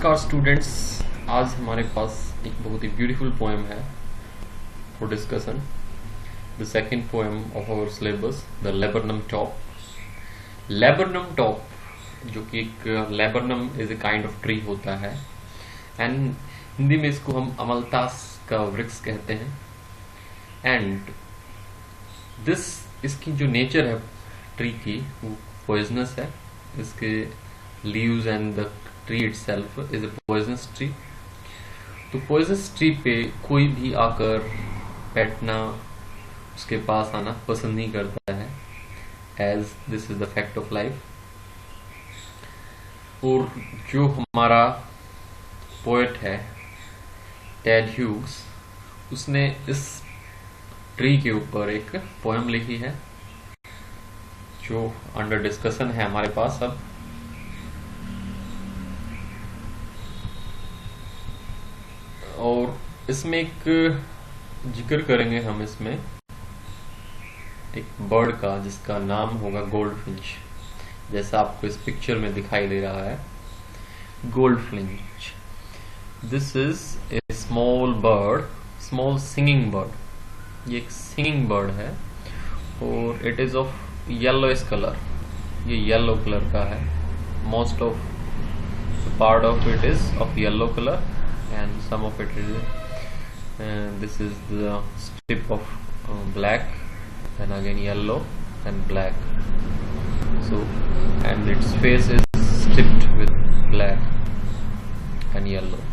नमस्कार स्टूडेंट्स, आज हमारे पास एक बहुत ही ब्यूटीफुल पोएम है for discussion. The second poem of our syllabus, the laburnum top. Laburnum top, जो कि एक laburnum is a kind of tree होता है, एंड हिंदी में इसको हम अमलतास का वृक्ष कहते हैं। एंड इसकी जो नेचर है ट्री की, वो पॉइजनस है। इसके leaves and the tree itself is a poisonous tree. तो पॉइजनस ट्री पे कोई भी आकर बैठना, उसके पास आना पसंद नहीं करता है, as this is the fact of life. और जो हमारा पोएट है टेड ह्यूग्स, उसने इस ट्री के ऊपर एक पोएम लिखी है जो अंडर डिस्कशन है हमारे पास अब। और इसमें एक जिक्र करेंगे हम इसमें एक बर्ड का, जिसका नाम होगा गोल्डफिंच, जैसा आपको इस पिक्चर में दिखाई दे रहा है। Goldfinch, this is a small bird, small singing bird. ये एक सिंगिंग बर्ड है और it is of yellowish colour. ये येलो कलर का है। Most of the part of it is of yellow colour and some of it is this is the strip of black, and again yellow and black. So and its face is striped with black and yellow.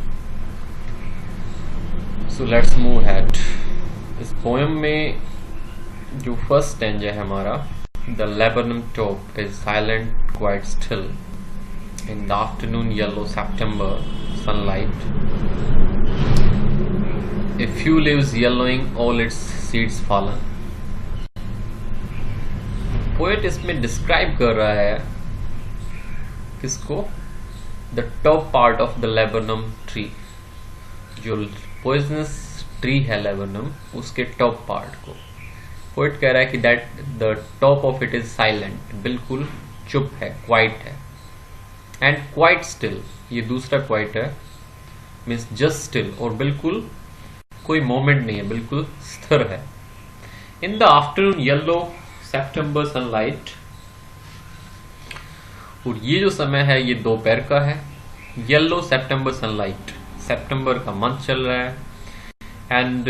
So let's move ahead. इस poem में जो first stanza है हमारा, the laburnum top is silent, quite still in the afternoon yellow September sunlight. A few leaves yellowing, all its seeds fallen. Poet इसमें describe कर रहा है किसको? The top part of the laburnum tree. जो poisonous tree है laburnum, उसके top part को poet कह रहा है कि that the top of it is silent, बिल्कुल चुप है, क्वाइट है। एंड क्वाइट स्टिल, ये दूसरा क्वाइट है, मीन्स जस्ट स्टिल, और बिल्कुल कोई मोमेंट नहीं है, बिल्कुल स्थिर है। In the afternoon yellow September sunlight, और ये जो समय है ये दोपहर का है। येलो सेप्टेम्बर सनलाइट, सेप्टेम्बर का मंथ चल रहा है, एंड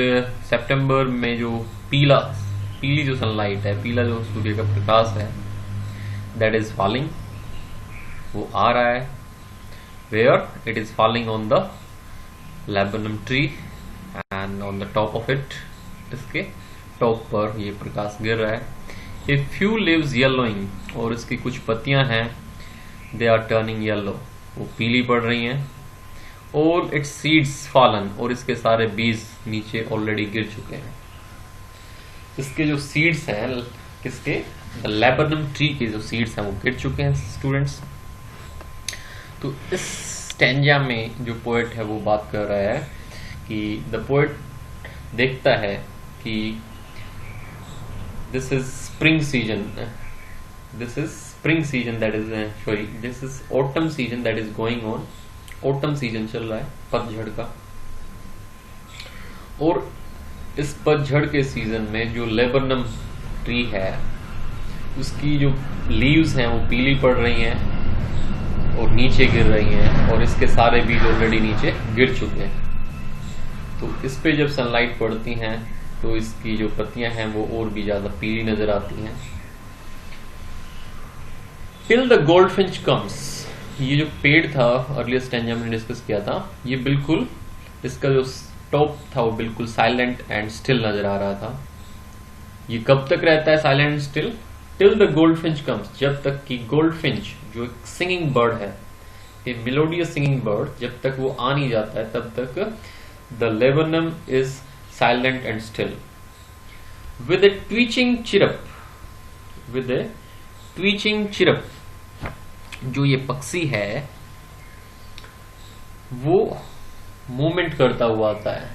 सेप्टेम्बर में जो पीली जो सनलाइट है, पीला जो सूर्य का प्रकाश है, दैट इज फॉलिंग, वो आ रहा है। Where it is falling on the laburnum tree and on the top of it, इसके टॉप पर ये प्रकाश गिर रहा है। ए फ्यू लीव्स येलोइंग, और इसकी कुछ पत्तियां हैं, दे आर टर्निंग येलो, वो पीली पड़ रही हैं। और इट्स सीड्स फॉलन, और इसके सारे बीज नीचे ऑलरेडी गिर चुके हैं। इसके जो सीड्स हैं, किसके? द लेबनम ट्री के जो सीड्स हैं वो गिर चुके हैं स्टूडेंट्स। तो इस स्टैंजा में जो पोएट है वो बात कर रहा है कि द पोएट देखता है कि this is spring season, this is spring season that is sorry this is autumn season that is going on. Autumn season चल रहा है, पतझड़ का। और इस पतझड़ के सीजन में जो लेबनम ट्री है, उसकी जो लीव्स हैं वो पीली पड़ रही हैं और नीचे गिर रही हैं, और इसके सारे बीज ऑलरेडी नीचे गिर चुके हैं। तो इस पे जब सनलाइट पड़ती हैं तो इसकी जो पत्तियां हैं वो और भी ज्यादा पीली नजर आती हैं। टिल द गोल्डफिंच कम्स, ये जो पेड़ था अर्लियर स्टैंजा में डिस्कस किया था, ये बिल्कुल इसका जो टॉप था वो बिल्कुल साइलेंट एंड स्टिल नजर आ रहा था। ये कब तक रहता है silent and still? Till the goldfinch comes, जब तक कि गोल्डफिंच जो एक सिंगिंग बर्ड है, ए मेलोडियस सिंगिंग बर्ड, जब तक वो आ नहीं जाता है तब तक the laburnum is silent and still. With a twitching chirp, with a twitching chirp, जो ये पक्षी है वो मूवमेंट करता हुआ आता है,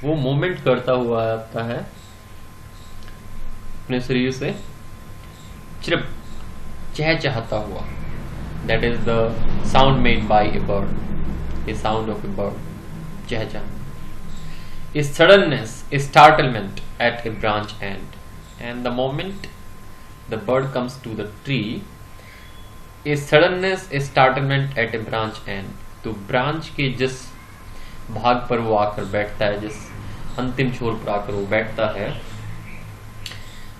वो मूवमेंट करता हुआ आता है अपने शरीर से, चिरप, चहचहाता हुआ। that is the sound made by a bird, a sound of a bird, chehcha. A suddenness, a startlement at a branch end, and the moment the bird comes to the tree, a suddenness, a startlement at a branch end, तो branch के जिस भाग पर वो आकर बैठता है, जिस अंतिम छोर पर आकर वो बैठता है,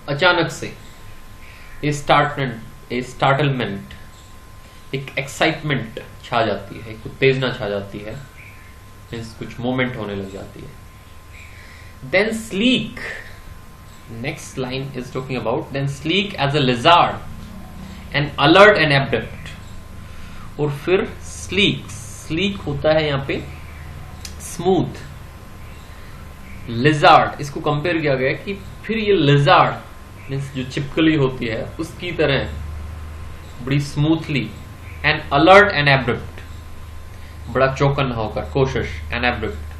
अचानक से ए स्टार्टलमेंट, एक एक्साइटमेंट छा जाती है, एक उत्तेजना छा जाती है, मीन्स कुछ मोमेंट होने लग जाती है. Then sleek, next line is talking about then sleek as a lizard and alert and abrupt. और फिर स्लीक होता है यहाँ पे स्मूथ. लिजार्ड, इसको कंपेयर किया गया कि फिर ये लिजार्ड मीन्स जो चिपकली होती है उसकी तरह बड़ी smoothly, and alert and abrupt, बड़ा चौकन्ना होकर, कोशिश, and abrupt,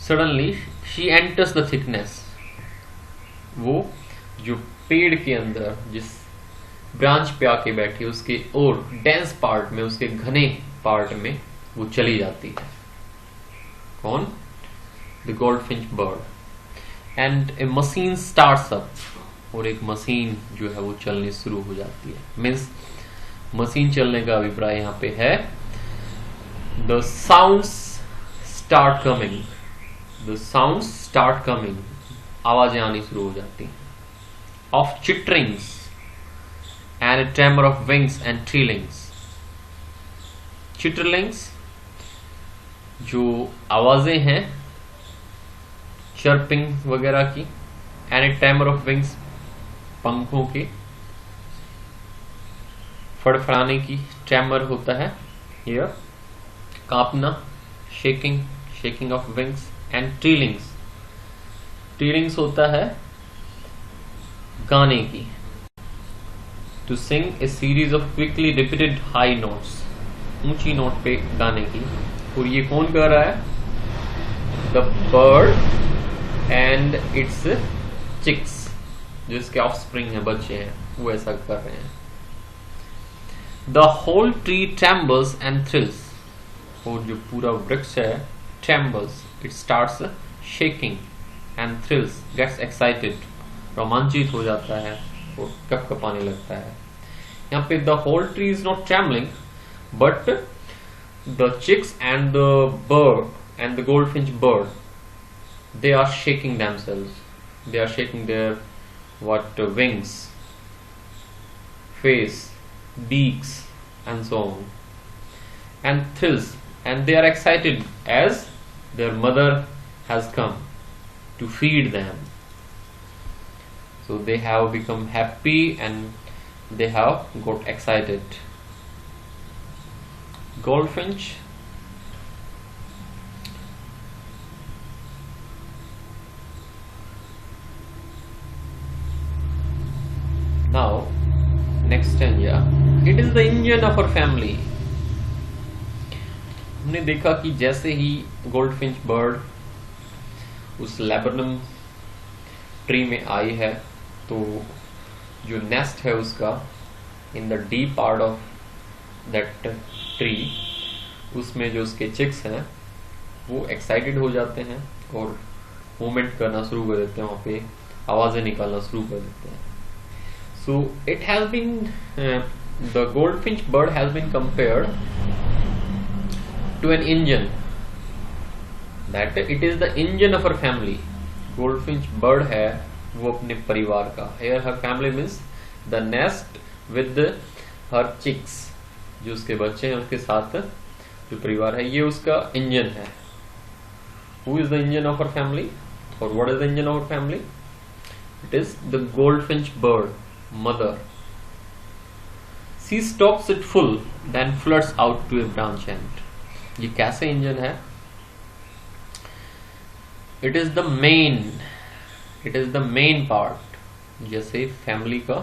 suddenly she enters the thickness. वो जो पेड़ के अंदर जिस ब्रांच पे आके बैठी उसके और डेंस पार्ट में, उसके घने पार्ट में वो चली जाती है. कौन? The goldfinch bird. And A machine starts up, और एक मशीन जो है वो चलनी शुरू हो जाती है. मीन्स मशीन चलने का अभिप्राय यहाँ पे है द साउंड्स स्टार्ट कमिंग, आवाजें आनी शुरू हो जाती हैं. Of चिटरिंग्स and a tremor of wings and trillings. चिटरलिंग्स जो आवाजें हैं चर्पिंग वगैरह की, and a tremor of wings, पंखों के फड़फड़ाने की. ट्रेमर होता है हियर कांपना, shaking of wings, and trillings होता है गाने की. To sing a series of quickly repeated high notes, ऊंची नोट पे गाने की. और ये कौन कर रहा है? The bird and its chicks, जो इसके ऑफस्प्रिंग है, बच्चे हैं, वो ऐसा कर रहे हैं. The whole tree trembles and thrills, और जो पूरा वृक्ष है trembles, it starts shaking, and thrills, gets excited, रोमांचित हो जाता है और कपकपाने लगता है. यहाँ पे the whole tree is not trembling, but the chicks and the bird and the goldfinch bird, they are shaking themselves, they are shaking their wings, face, beaks, and so on, and thrills, and they are excited as their mother has come to feed them. So they have become happy and they have got excited. Goldfinch now next stanza, it is the engine of our family. हमने देखा कि जैसे ही goldfinch bird उस लैबरनम tree में आई है, तो जो nest है उसका in the deep part of that tree, उसमें जो उसके चिक्स हैं वो एक्साइटेड हो जाते हैं और मूवमेंट करना शुरू कर देते हैं, वहाँ पे आवाजें निकालना शुरू कर देते हैं. So it has been the goldfinch bird has been compared to an engine, that it is the engine of her family. Goldfinch bird है वो अपने परिवार का. Here her family means the nest with her chicks, जो उसके बच्चे हैं उसके साथ जो परिवार है, ये उसका इंजन है. Who is the engine of her family, or what is the engine of her family? It is the goldfinch bird, mother. She stocks it full, then flirts out to a branch end. ये कैसे engine है? It is the main part. जैसे family का,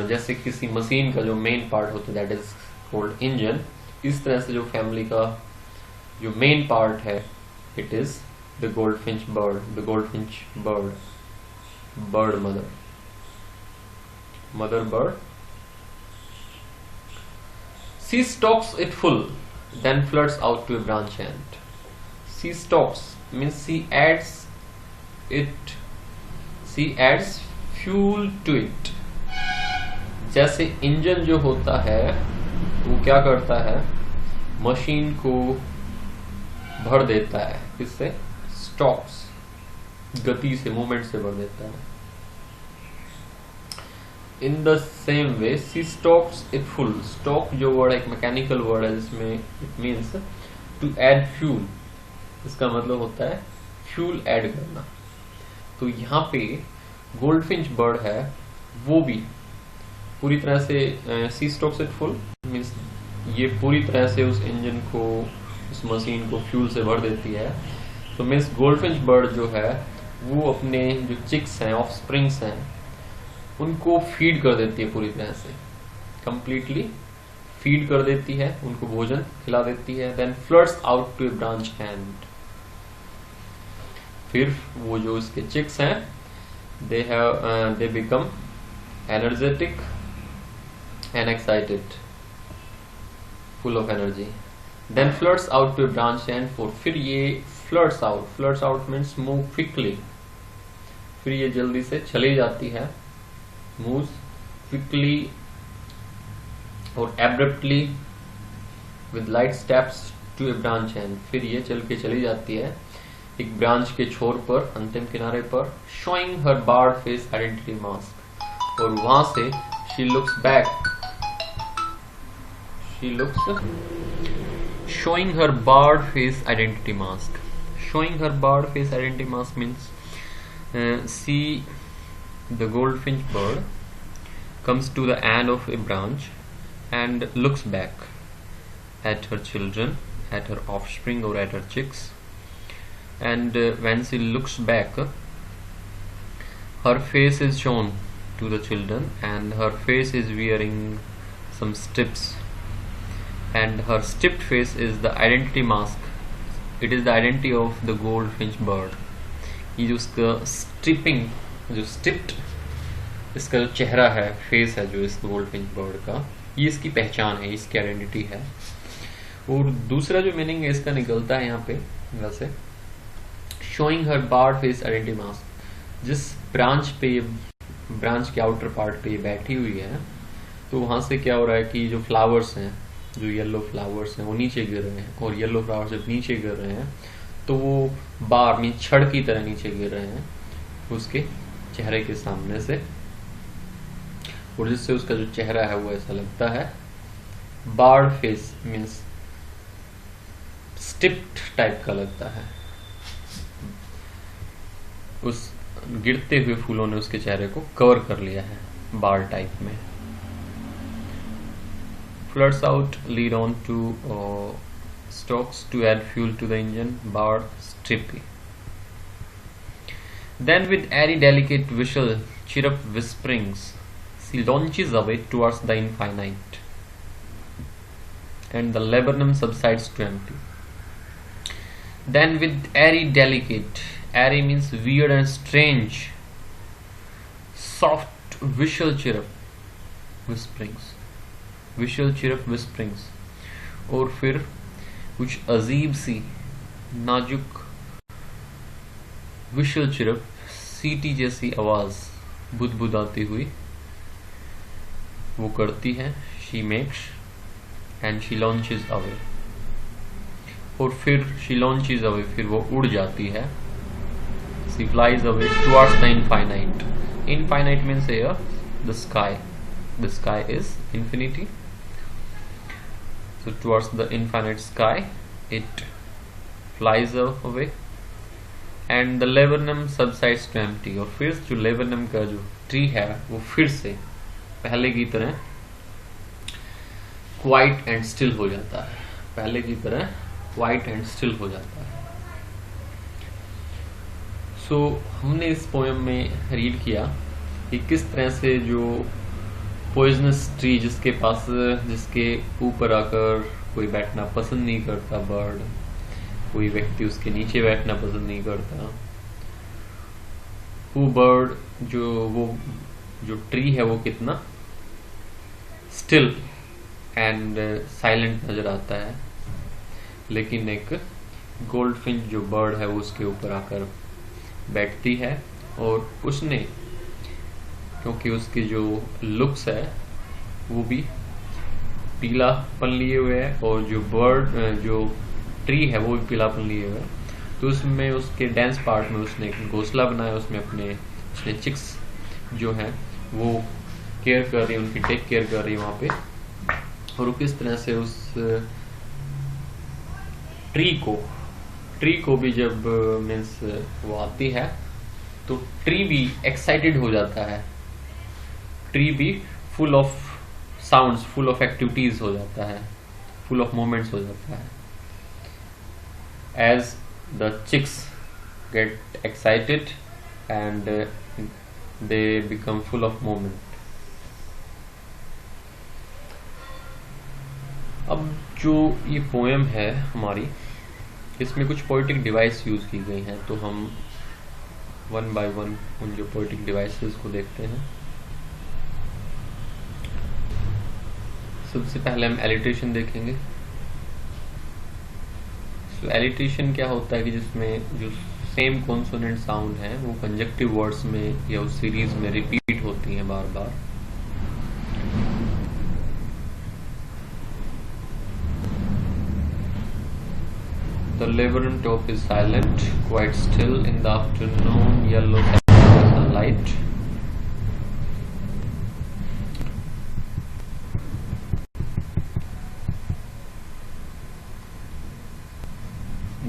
जैसे किसी machine का जो main part होता है, दैट इज कॉल्ड इंजन, इस तरह से जो फैमिली का जो मेन पार्ट है, it is the goldfinch bird, the goldfinch bird, bird mother. mother bird. She stalks it full, then flirts out to a branch end. She stalks means she adds fuel to it. जैसे engine जो होता है वो क्या करता है, machine को भर देता है, किससे? स्टॉक्स, गति से, मूवमेंट से भर देता है. In the same way she stokes it full. Stoke जो वर्ड एक मैकेनिकल वर्ड है जिसमें it means to add fuel. इसका मतलब होता है फ्यूल ऐड करना. तो यहाँ पे गोल्डफिंच बर्ड है वो भी पूरी तरह से सी स्टॉक्स इट फुल मीन्स ये पूरी तरह से उस इंजन को, उस मशीन को फ्यूल से भर देती है. तो मीन्स गोल्डफिंच बर्ड जो है वो अपने जो चिक्स हैं, ऑफ स्प्रिंग्स हैं, उनको फीड कर देती है पूरी तरह से, कंप्लीटली फीड कर देती है, उनको भोजन खिला देती है. Then flirts out to a branch end. फिर वो जो इसके चिक्स हैं they become energetic and excited, full of energy. Then flirts out to a branch end. फिर ये flirts out means move quickly. फिर ये जल्दी से चली जाती है, moves quickly or abruptly with light steps to a branch end. फिर ये चल के चली जाती है एक ब्रांच के छोर पर, अंतिम किनारे पर. showing her barred face identity mask. और वहां से she looks back. Showing her barred face identity mask. Showing her barred face identity mask means the goldfinch bird comes to the end of a branch and looks back at her children, at her offspring or at her chicks. And when she looks back, her face is shown to the children and her face is wearing some strips, and her stripped face is the identity mask. It is the identity of the goldfinch bird. ये जो उसका striping, जो stripped इसका जो चेहरा है, face है जो इस गोल्डफिंच बर्ड का, ये इसकी पहचान है, इसकी आइडेंटिटी है. और दूसरा जो मीनिंग है इसका निकलता है यहाँ पे वैसे, showing her barred face identity mask. जिस ब्रांच पे ये, ब्रांच के आउटर पार्ट पे ये बैठी हुई है, तो वहां से क्या हो रहा है कि जो फ्लावर्स हैं, जो येलो फ्लावर्स हैं वो नीचे गिर रहे हैं. और येलो फ्लावर्स जब नीचे गिर रहे हैं तो वो बार मीन छड़ की तरह नीचे गिर रहे हैं उसके चेहरे के सामने से, और जिससे उसका जो चेहरा है वो ऐसा लगता है board face means striped type का लगता है. उस गिरते हुए फूलों ने उसके चेहरे को कवर कर लिया है बार्ड टाइप में. Floods out lead on to stalks to add fuel to the engine, barred, strippy. Then with airy delicate whistle, chirrup whisperings, she launches away towards the infinite, and the laburnum subsides to empty. Then with airy delicate, airy means weird and strange, soft whistle chirrup whisperings, whistle chirrup whisperings. और फिर कुछ अजीब सी नाजुक we shall chirp, सीटी जैसी आवाज बुदबुदाती हुई वो करती है. She makes and she launches away. और फिर शी लॉन्चेस अवे, फिर वो उड़ जाती है. She flies away towards the infinite. Infinite means here the sky. The sky is infinity. So towards the infinite sky it flies away and the laburnum subsides to empty. और फिर जो laburnum का जो ट्री है वो फिर से पहले की तरह क्वाइट एंड स्टिल हो जाता है. पहले की तरह क्वाइट एंड स्टिल हो जाता है. सो हमने इस पोएम में रीड किया कि किस तरह से जो पॉइजनस ट्री जिसके ऊपर आकर कोई बैठना पसंद नहीं करता बर्ड, कोई व्यक्ति उसके नीचे बैठना पसंद नहीं करता, वो बर्ड जो वो जो ट्री है वो कितना स्टिल एंड साइलेंट नजर आता है, लेकिन एक गोल्डफिंच जो बर्ड है वो उसके ऊपर आकर बैठती है और उसने, क्योंकि उसकी जो लुक्स है वो भी पीलापन लिए हुए है और जो बर्ड जो ट्री है वो भी पीलापन लिए हुए है, तो उसमें उसके डांस पार्ट में उसने एक घोंसला बनाया, उसमें उसने चिक्स जो है वो केयर कर रही है, उनकी टेक केयर कर रही है वहां पे। और वो किस तरह से उस ट्री को भी जब मीन्स वो आती है तो ट्री भी एक्साइटेड हो जाता है, ट्री भी full of sounds, full of activities हो जाता है, फुल ऑफ मोमेंट्स हो जाता है। As the chicks get excited and they become full of moment. अब जो ये पोएम है हमारी, इसमें कुछ पोएटिक डिवाइस यूज की गई हैं, तो हम वन बाय वन उन जो पोएटिक डिवाइसेस को देखते हैं। सबसे पहले हम एलिट्रेशन देखेंगे। सो एलिट्रेशन क्या होता है कि जिसमें जो सेम कॉन्सोनेंट साउंड है वो कंजक्टिव वर्ड्स में या उस सीरीज में रिपीट होती हैं बार बार। The laburnum top is silent, quite still in the afternoon, yellow sunlight.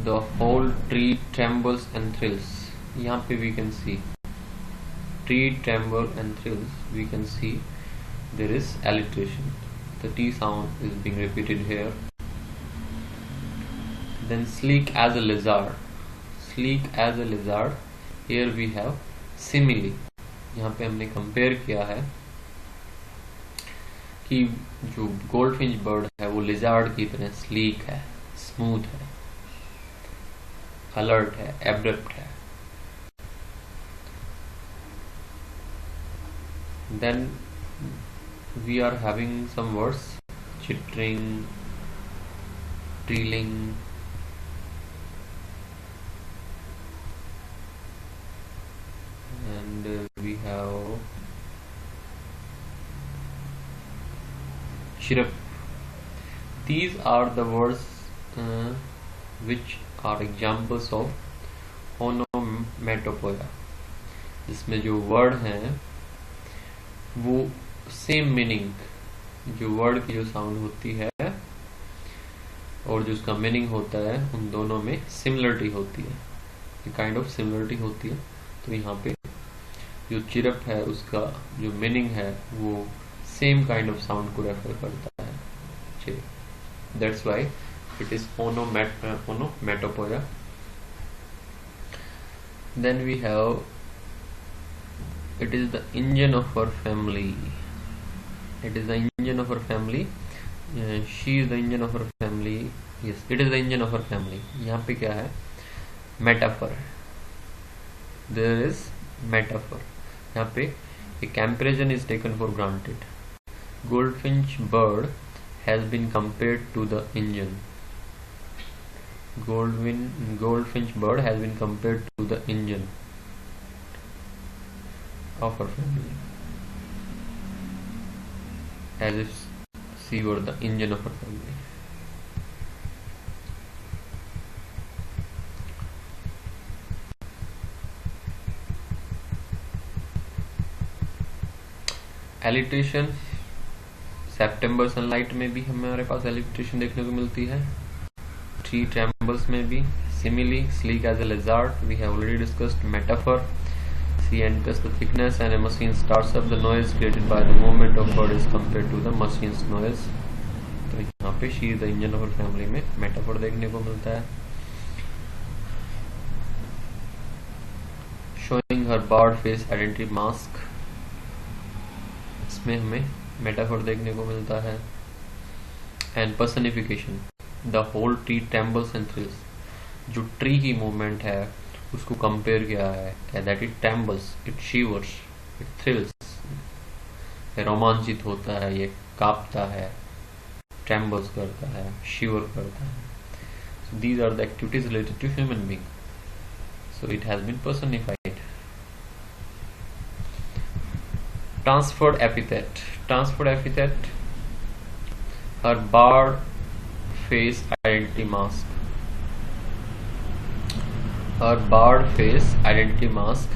The whole tree trembles and thrills. यहाँ पे we can see tree tremble and thrills. We can see there is alliteration. The T sound is being repeated here. Then sleek as a lizard. Sleek as a lizard. Here we have simile. यहाँ पे हमने compare किया है कि जो goldfinch bird है वो lizard की तरह स्लीक है, स्मूथ है, अलर्ट है, एब्रप्ट है। Then we are having some words: chittering, trilling, and we have chirp. These are the words which are examples of onomatopoeia, जिसमें जो वर्ड हैं वो सेम मीनिंग, जो वर्ड की जो साउंड होती है और जो उसका मीनिंग होता है उन दोनों में सिमिलरिटी होती है, काइंड ऑफ सिमिलरिटी होती है। तो यहाँ पे जो चिरप है उसका जो मीनिंग है वो सेम काइंड ऑफ साउंड को रेफर करता है। That's why it is onomatopoeia. Then we have, it is the engine of our family. It is the engine of our family. She is the engine of our family. Yes, it is the engine of our family. यहाँ पे क्या है? Metaphor. There is metaphor. यहाँ पे a comparison is taken for granted. Goldfinch bird has been compared to the engine. Goldfinch bird has been compared to the engine of our family, as if she were the engine of our family. Alliteration, September sunlight में भी हमारे पास alliteration देखने को मिलती है। Tree trembles में भी simile, sleek as a lizard, we have already discussed. Metaphor, she enters the thickness and a machine starts up, the noise created by the movement of bird is compared to the machine's noise. तो यहाँ पे she is the engine of her family में metaphor देखने को मिलता है। showing her bird face identity mask, इसमें हमें मेटाफर देखने को मिलता है। And personification, the whole tree trembles and thrills, जो ट्री की मूवमेंट है उसको कंपेयर किया है that it trembles, it shivers, it thrills, रोमांचित होता है, ये कांपता है, ट्रेम्बल्स करता है, शिवर करता है. So these are the activities related to human being. So it has been personified. Transferred epithet. Transferred epithet. Her barred face identity mask. Her barred face identity mask.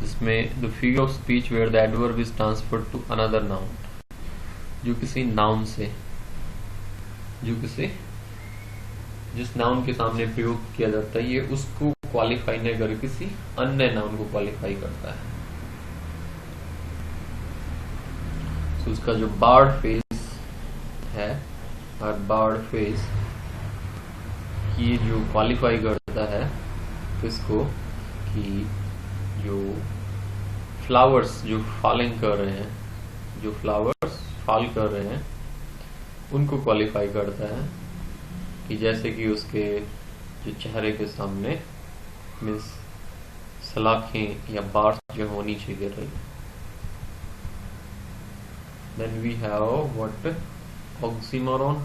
जिसमें the figure of speech where the adverb is transferred to another noun. जो किसी noun से, जिस noun के सामने प्रयोग किया जाता है, ये उसको क्वालिफाई नहीं कर किसी अन्य नाउन को क्वालिफाई करता है. तो उसका जो बार्ड फेस है, और बार्ड फेस ये जो क्वालिफाई करता है किसको, कि जो फ्लावर्स जो फॉलिंग कर रहे हैं, जो फ्लावर्स फॉल कर रहे हैं, उनको क्वालिफाई करता है. कि जैसे कि उसके जो चेहरे के सामने मीन्स सलाखें या बार्स जो वो नीचे गिर रही. Then we have what, oxymoron.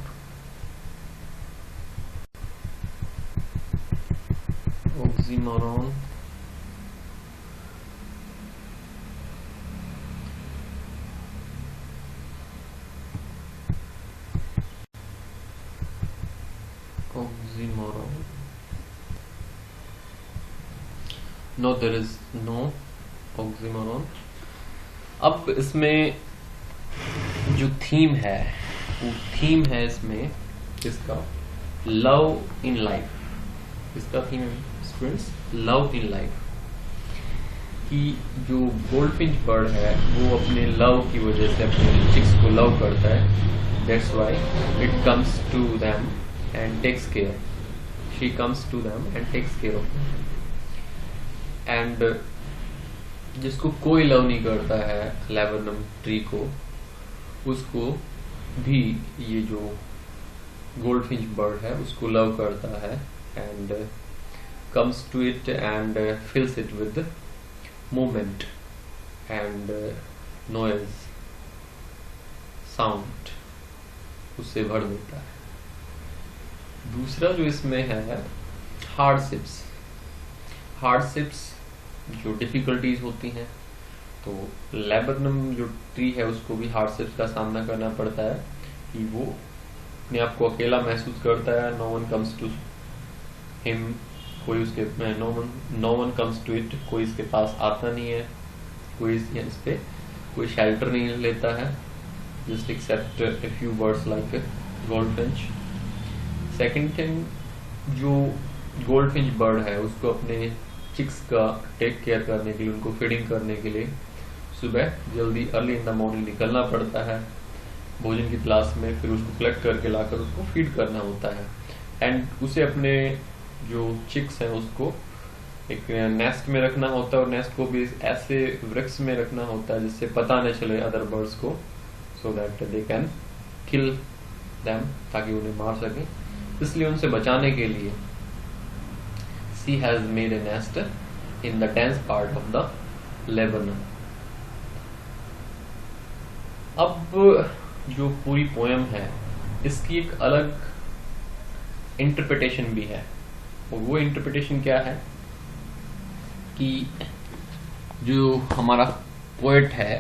Oxymoron oxymoron. No, there is no oxymoron. अब इसमें जो थीम है, वो थीम है इसमें इसका लव इन लाइफ. इसका थीम है स्टूडेंट्स लव इन लाइफ. कि जो गोल्डफिंच बर्ड है वो अपने लव की वजह से अपने चिक्स को लव करता है. That's why it comes to them and takes care. She comes to them and takes care of them. And जिसको कोई लव नहीं करता है लैबरनम ट्री को, उसको भी ये जो गोल्डफिंच बर्ड है उसको लव करता है. And comes to it and fills it with movement and noise, sound, उससे भर देता है. दूसरा जो इसमें है हार्डशिप्स. हार्डशिप्स जो डिफिकल्टीज होती हैं, तो लैबरनम जो ट्री है उसको भी हार्डशिप्स का सामना करना पड़ता है. कि वो अपने आप को अकेला महसूस करता है. No one comes to him, कोई उसके no one comes to it, कोई इसके पास आता नहीं है, कोई इस पे कोई शेल्टर नहीं लेता है. Just except a few birds like goldfinch. Second thing, जो गोल्डफिंच बर्ड है उसको अपने चिक्स का टेक केयर करने के लिए, उनको फीडिंग करने के लिए सुबह जल्दी अर्ली इन द मॉर्निंग निकलना पड़ता है भोजन की तलाश में. फिर उसको कलेक्ट करके लाकर उसको फीड करना होता है. एंड उसे अपने जो चिक्स हैं उसको एक नेस्ट में रखना होता है, और नेस्ट को भी ऐसे वृक्ष में रखना होता है जिससे पता न चले अदर बर्ड्स को, so that they can kill them, ताकि उन्हें मार सकें. इसलिए उनसे बचाने के लिए she has made a nest in the dense part of the laburnum. अब जो पूरी पोयम है इसकी एक अलग इंटरप्रिटेशन भी है. और वो इंटरप्रिटेशन क्या है कि जो हमारा पोएट है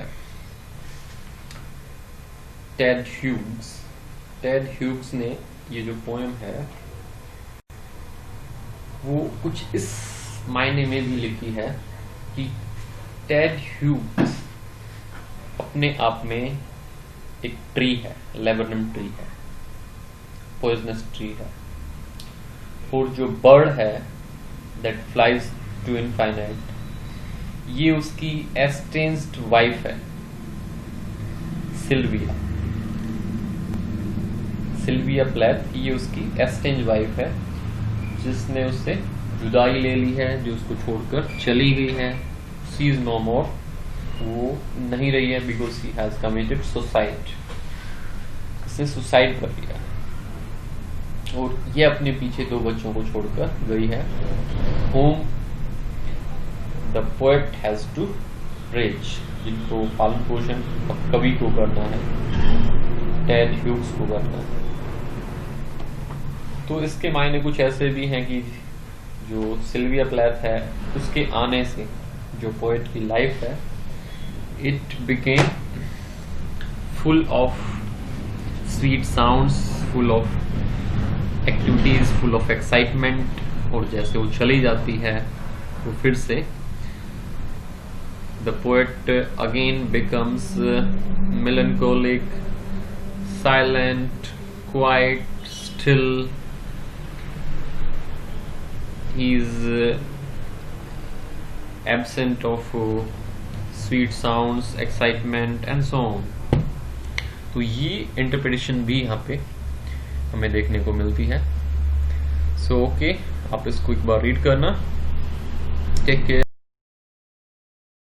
टेड ह्यूग्स ने ये जो पोएम है वो कुछ इस मायने में भी लिखी है कि टेड ह्यूग्स अपने आप में एक ट्री है, लैबरनम ट्री है, पॉइजनस ट्री है. और जो बर्ड है दैट फ्लाइज टू इनफाइनाइट, ये उसकी एस्टेंस्ड वाइफ है सिल्विया प्लैथ. ये उसकी एस्टेंज वाइफ है जिसने उससे जुदाई ले ली है, जो उसको छोड़कर चली गई है. शी इज नो मोर, वो नहीं रही है because she has committed suicide. इसने सुसाइड कर लिया और ये अपने पीछे 2 बच्चों को छोड़कर गई है. whom the poet has to reach. जिनको पालन पोषण कवि को करना है, टेड ह्यूग्स को करना है। तो इसके मायने कुछ ऐसे भी हैं कि जो सिल्विया प्लैथ है उसके आने से जो पोएट की लाइफ है, it became full of sweet sounds, full of activities, full of excitement. और जैसे वो चली जाती है तो फिर से the poet again becomes melancholic, silent, quiet, still. He is absent of sweet sounds, excitement and so on. तो ये इंटरप्रिटेशन भी यहाँ पे हमें देखने को मिलती है। सो ओके, आप इसको एक बार रीड करना। Take care.